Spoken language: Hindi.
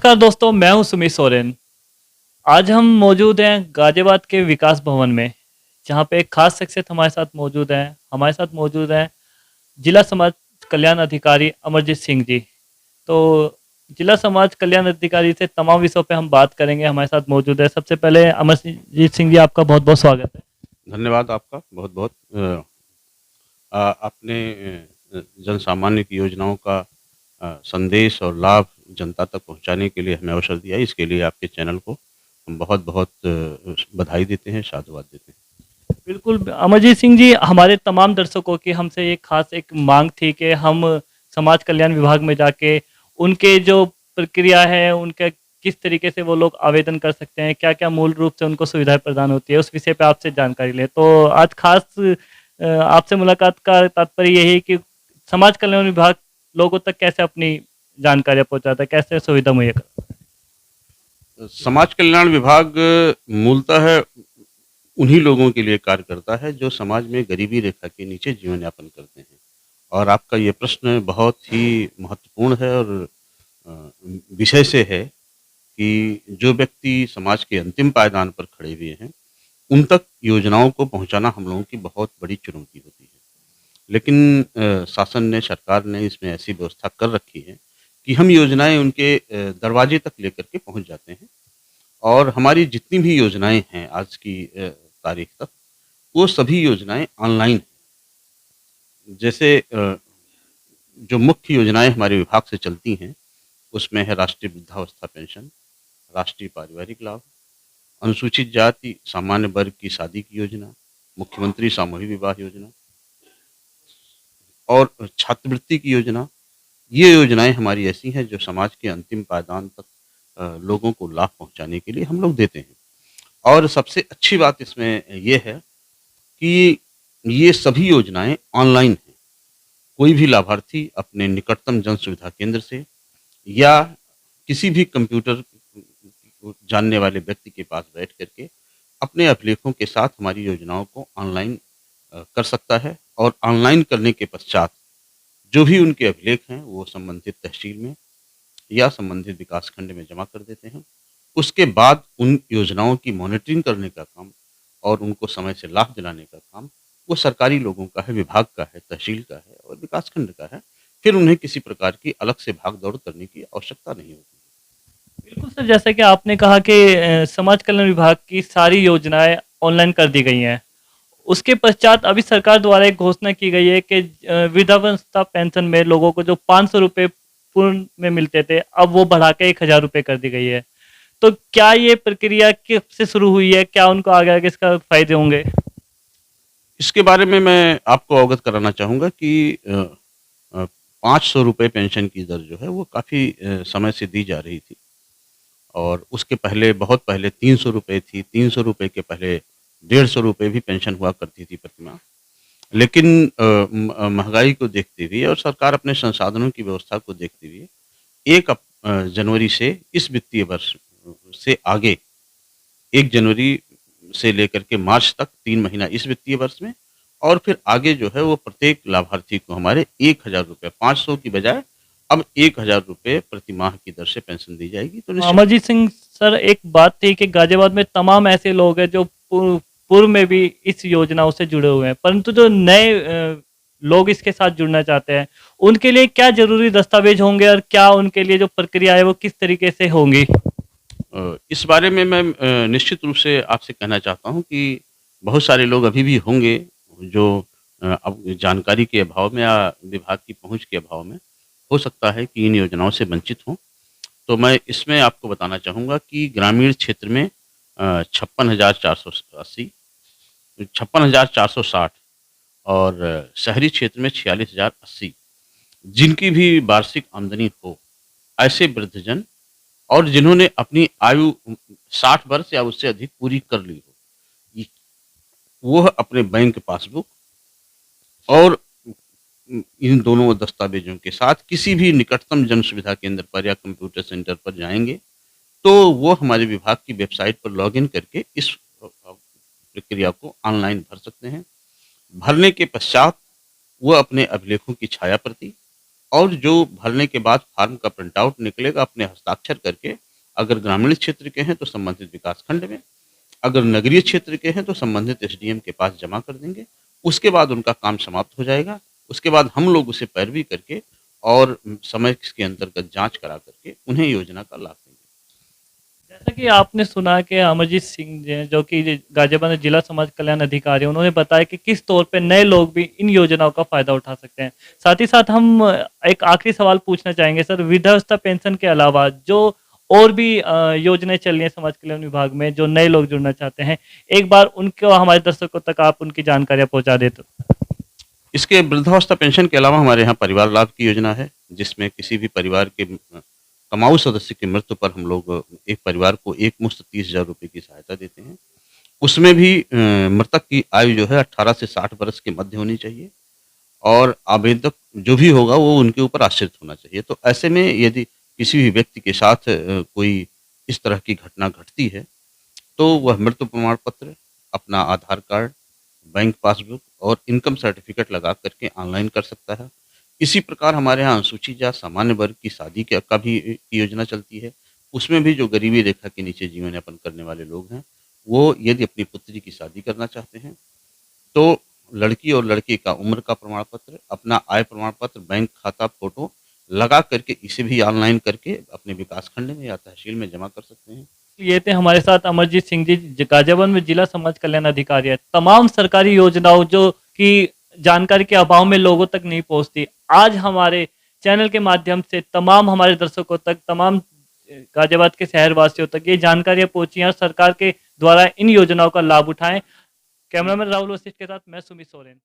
नमस्कार दोस्तों, मैं हूं सुमित सोरेन। आज हम मौजूद हैं गाजियाबाद के विकास भवन में, जहां पे एक खास शख्सियत हमारे साथ मौजूद हैं। हमारे साथ मौजूद हैं जिला समाज कल्याण अधिकारी अमरजीत सिंह जी। तो जिला समाज कल्याण अधिकारी से तमाम विषयों पे हम बात करेंगे। हमारे साथ मौजूद है सबसे पहले अमरजीत सिंह जी, आपका बहुत बहुत स्वागत है। धन्यवाद आपका बहुत-बहुत। आपने जन सामान्य की योजनाओं का संदेश और लाभ जनता तक पहुंचाने के लिए हमें अवसर दिया, इसके लिए आपके चैनल को हम बहुत-बहुत बधाई देते हैं, साधुवाद देते हैं। बिल्कुल, अमरजीत सिंह जी, हमारे तमाम दर्शकों की हमसे एक खास एक मांग थी कि हम समाज कल्याण विभाग में जाके उनके जो प्रक्रिया है, उनका किस तरीके से वो लोग आवेदन कर सकते हैं, क्या-क्या मूल रूप से उनको सुविधाएँ प्रदान होती है, उस विषय पे आपसे जानकारी लें। तो आज खास आपसे मुलाकात का तात्पर्य यही है कि समाज कल्याण विभाग लोगों तक कैसे अपनी जानकारियाँ पहुँचाता है, कैसे सुविधा मुहैया कराता है? समाज कल्याण विभाग मूलतः उन्हीं लोगों के लिए कार्य करता है जो समाज में गरीबी रेखा के नीचे जीवन यापन करते हैं। और आपका ये प्रश्न बहुत ही महत्वपूर्ण है और अ, विषय से है कि जो व्यक्ति समाज के अंतिम पायदान पर खड़े हुए हैं, उन तक योजनाओं को पहुँचाना हम लोगों की बहुत बड़ी चुनौती होती है। लेकिन शासन ने, सरकार ने इसमें ऐसी व्यवस्था कर रखी है कि हम योजनाएँ उनके दरवाजे तक लेकर के पहुँच जाते हैं और हमारी जितनी भी योजनाएँ हैं आज की तारीख तक, वो सभी योजनाएँ ऑनलाइन हैं। जैसे जो मुख्य योजनाएँ हमारे विभाग से चलती हैं, उसमें है राष्ट्रीय वृद्धावस्था पेंशन, राष्ट्रीय पारिवारिक लाभ, अनुसूचित जाति सामान्य वर्ग की शादी की योजना, मुख्यमंत्री सामूहिक विवाह योजना और छात्रवृत्ति की योजना। ये योजनाएँ हमारी ऐसी हैं जो समाज के अंतिम पायदान तक लोगों को लाभ पहुँचाने के लिए हम लोग देते हैं। और सबसे अच्छी बात इसमें ये है कि ये सभी योजनाएँ ऑनलाइन हैं। कोई भी लाभार्थी अपने निकटतम जन सुविधा केंद्र से या किसी भी कंप्यूटर जानने वाले व्यक्ति के पास बैठ कर के अपने अभिलेखों के साथ हमारी योजनाओं को ऑनलाइन कर सकता है और ऑनलाइन करने के पश्चात जो भी उनके अभिलेख हैं, वो संबंधित तहसील में या संबंधित विकासखंड में जमा कर देते हैं। उसके बाद उन योजनाओं की मॉनिटरिंग करने का काम और उनको समय से लाभ दिलाने का काम, वो सरकारी लोगों का है, विभाग का है, तहसील का है और विकासखंड का है। फिर उन्हें किसी प्रकार की अलग से भाग-दौड़ करने की आवश्यकता नहीं होती। बिल्कुल सर, जैसा कि आपने कहा कि समाज कल्याण विभाग की सारी योजनाएँ ऑनलाइन कर दी गई हैं। उसके पश्चात अभी सरकार द्वारा एक घोषणा की गई है कि वृद्धावस्था पेंशन में लोगों को जो ₹500 पूर्व में मिलते थे, अब वो बढ़ा के ₹1000 कर दी गई है। तो क्या ये प्रक्रिया कब से शुरू हुई है? क्या उनको आगे-आगे इसका फ़ायदे होंगे? इसके बारे में मैं आपको अवगत कराना चाहूँगा कि अ, ₹500 पेंशन की दर जो है वो काफ़ी समय से दी जा रही थी और उसके पहले बहुत पहले ₹300 थी, ₹300 के पहले ₹150 भी पेंशन हुआ करती थी प्रतिमाह। लेकिन महँगाई को देखते हुए और सरकार अपने संसाधनों की व्यवस्था को देखते हुए 1 जनवरी से इस वित्तीय वर्ष से आगे 1 जनवरी से लेकर के मार्च तक 3 महीना इस वित्तीय वर्ष में और फिर आगे जो है वो प्रत्येक लाभार्थी को हमारे ₹1000 500 की बजाय अब ₹1000 प्रति माह की दर से पेंशन दी जाएगी। तो निश्चित अमरजीत सिंह सर, एक बात थी कि गाज़ियाबाद में तमाम ऐसे लोग हैं जो पूर्व में भी इस योजनाओं से जुड़े हुए हैं, परंतु जो नए लोग इसके साथ जुड़ना चाहते हैं, उनके लिए क्या ज़रूरी दस्तावेज़ होंगे और क्या उनके लिए जो प्रक्रिया है वो किस तरीके से होंगी? इस बारे में मैं निश्चित रूप से आपसे कहना चाहता हूँ कि बहुत सारे लोग अभी भी होंगे जो अब जानकारी के अभाव में या विभाग की पहुँच के अभाव में हो सकता है कि इन योजनाओं से वंचित हों। तो मैं इसमें आपको बताना चाहूँगा कि ग्रामीण क्षेत्र में 56,480 56,460 और शहरी क्षेत्र में 46,080 जिनकी भी वार्षिक आमदनी हो, ऐसे वृद्धजन और जिन्होंने अपनी आयु 60 वर्ष या उससे अधिक पूरी कर ली हो, इ वह अपने बैंक पासबुक और इन दोनों दस्तावेज़ों के साथ किसी भी निकटतम जन सुविधा केंद्र पर या कंप्यूटर सेंटर पर जाएँगे, तो वो हमारे विभाग की वेबसाइट पर लॉगिन करके इस प्रक्रिया को ऑनलाइन भर सकते हैं। भरने के पश्चात वो अपने अभिलेखों की छाया प्रति और जो भरने के बाद फार्म का प्रिंट आउट निकलेगा अपने हस्ताक्षर करके, अगर ग्रामीण क्षेत्र के हैं तो संबंधित विकास खंड में, अगर नगरीय क्षेत्र के हैं तो संबंधित एसडीएम के पास जमा कर देंगे। उसके बाद उनका काम समाप्त हो जाएगा। उसके बाद हम लोग उसे पैरवी करके और समय के अंतर्गत जाँच करा करके उन्हें योजना का लाभ देंगे। जैसा कि आपने सुना कि अमरजीत सिंह जी हैं, जो कि गाजियाबाद में जिला समाज कल्याण अधिकारी हैं, उन्होंने बताया कि किस तौर पे नए लोग भी इन योजनाओं का फ़ायदा उठा सकते हैं। साथ ही साथ हम एक आखिरी सवाल पूछना चाहेंगे सर, वृद्धावस्था पेंशन के अलावा जो और भी योजनाएँ चल रही हैं समाज कल्याण विभाग में, जो नए लोग जुड़ना चाहते हैं, एक बार उनको हमारे दर्शकों तक आप उनकी जानकारियाँ पहुँचा दें तो? इसके वृद्धावस्था पेंशन के अलावा हमारे यहाँ परिवार लाभ की योजना है, जिसमें किसी भी परिवार के कमाऊ सदस्य की मृत्यु पर हम लोग एक परिवार को एक मुश्त 30,000 रुपए की सहायता देते हैं। उसमें भी मृतक की आयु जो है 18 से 60 वर्ष के मध्य होनी चाहिए और आवेदक जो भी होगा वो उनके ऊपर आश्रित होना चाहिए। तो ऐसे में यदि किसी भी व्यक्ति के साथ कोई इस तरह की घटना घटती है, तो वह मृत्यु प्रमाण पत्र, अपना आधार कार्ड, बैंक पासबुक और इनकम सर्टिफिकेट लगा करके ऑनलाइन कर सकता है। इसी प्रकार हमारे यहाँ अनुसूचित या सामान्य वर्ग की शादी के का भी की योजना चलती है। उसमें भी जो गरीबी रेखा के नीचे जीवन यापन करने वाले लोग हैं, वो यदि अपनी पुत्री की शादी करना चाहते हैं, तो लड़की और लड़के का उम्र का प्रमाण पत्र, अपना आय प्रमाण पत्र, बैंक खाता फ़ोटो लगा करके इसे भी ऑनलाइन करके अपने विकास खंड में या तहसील में जमा कर सकते हैं। ये थे हमारे साथ अमरजीत सिंह जी, गाजियाबाद में जिला समाज कल्याण अधिकारी है। तमाम सरकारी योजनाओं जो कि जानकारी के अभाव में लोगों तक नहीं पहुंचती, आज हमारे चैनल के माध्यम से तमाम हमारे दर्शकों तक, तमाम गाजियाबाद के शहरवासियों तक ये जानकारियां पहुंची हैं और सरकार के द्वारा इन योजनाओं का लाभ उठाएं। कैमरामैन राहुल वशिष्ठ के साथ मैं सुमित सोरेन।